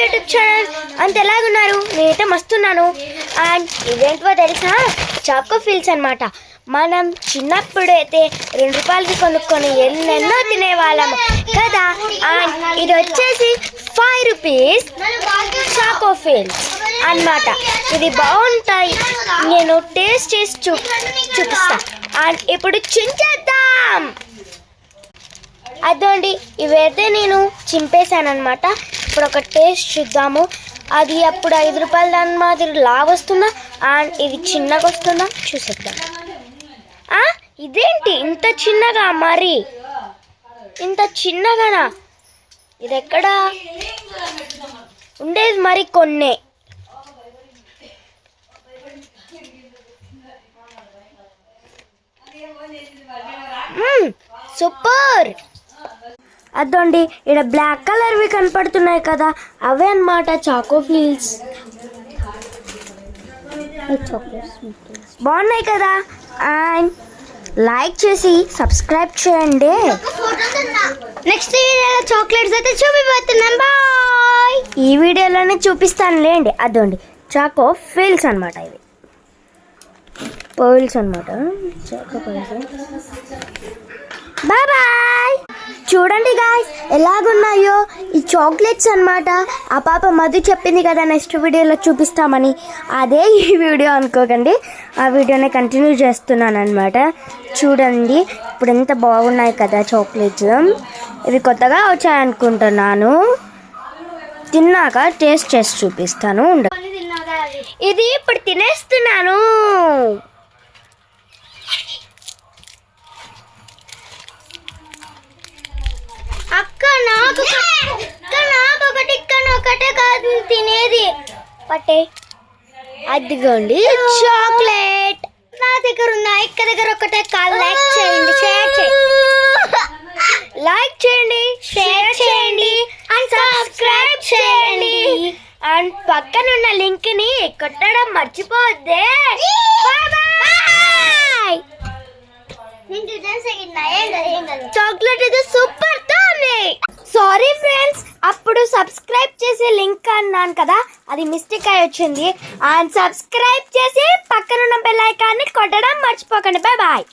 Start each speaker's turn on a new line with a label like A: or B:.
A: YouTube channel. అంత ఎలాగున్నారు? నేనైతే మస్తున్నాను. And ఇదేంటో తెలుసా? చాకో ఫిల్స్ అనమాట. మనం చిన్నప్పుడు అయితే 2 రూపాయలకి కొనుక్కొని ఎన్నెన్నో తినేవాళ్ళం కదా. అండ్ ఇది వచ్చేసి 5 రూపీస్ చాకో ఫిల్స్ అన్నమాట. ఇది బాగుంటాయి. నేను టేస్ట్ చేసి చూపిస్తాను. అండ్ ఇప్పుడు చించేద్దాం. అదండి, ఇవైతే నేను చింపేశాను అనమాట. ఇప్పుడు ఒక టేస్ట్ చూద్దాము. అది అప్పుడు 5 రూపాయల దాని మాదిరి లావు వస్తుందా, అండ్ ఇది చిన్నగా వస్తుందా చూసేద్దాం. ఇదేంటి ఇంత చిన్నగా? మరి ఇంత చిన్నగానా? ఇది ఎక్కడ ఉండేది? మరి కొన్నే. సూపర్. అదండి, ఇక్కడ బ్లాక్ కలర్వి కనపడుతున్నాయి కదా, అవే అన్నమాట చాకో ఫిల్స్. బాగున్నాయి కదా. అండ్ లైక్ చేసి సబ్స్క్రైబ్ చేయండి. నెక్స్ట్ వీడియోలో చాక్లెట్స్ అయితే చూపిపోతున్నాం. బాయ్. ఈ వీడియోలోనే చూపిస్తాను లేండి. అదండి చాకో ఫిల్స్ అనమాట. ఇవి పర్ల్స్ అనమాట. Choco pearls. Bye bye. చూడండి గాయ్స్ ఎలాగున్నాయో ఈ చాక్లెట్స్ అనమాట. ఆ పాప మధు చెప్పింది కదా నెక్స్ట్ వీడియోలో చూపిస్తామని, అదే ఈ వీడియో అనుకోకండి. ఆ వీడియోని కంటిన్యూ చేస్తున్నాను అనమాట. చూడండి ఇప్పుడు ఎంత బాగున్నాయి కదా చాక్లెట్స్. ఇవి కొత్తగా వచ్చాయనుకుంటున్నాను. తిన్నాక టేస్ట్ చేసి చూపిస్తాను. ఇది ఇప్పుడు తినేస్తున్నాను. అక్క నాకు ఒకటే కాదు తినేది. పట్టే. అదిగోండి చాక్లెట్ నా దగ్గర ఉందా? ఇక్క దగ్గర ఒకటే కాదు. లైక్ చేయండి, షేర్ చేయండి, లైక్ చేయండి, షేర్ చేయండి అండ్ సబ్స్క్రైబ్ చేయండి. అండ్ పక్కనున్న లింక్ ని కొట్టడం మర్చిపోద్దే. Bye bye. చాక్లెట్ ఇది సూపర్ తానే. సారీ ఫ్రెండ్స్, అప్పుడు సబ్స్క్రైబ్ చేసే లింక్ అన్నాను కదా, అది మిస్టేక్ అయి వచ్చింది. అండ్ సబ్స్క్రైబ్ చేసి పక్కనున్న బెల్ ఐకాన్ని కొట్టడం మర్చిపోకండి. Bye bye.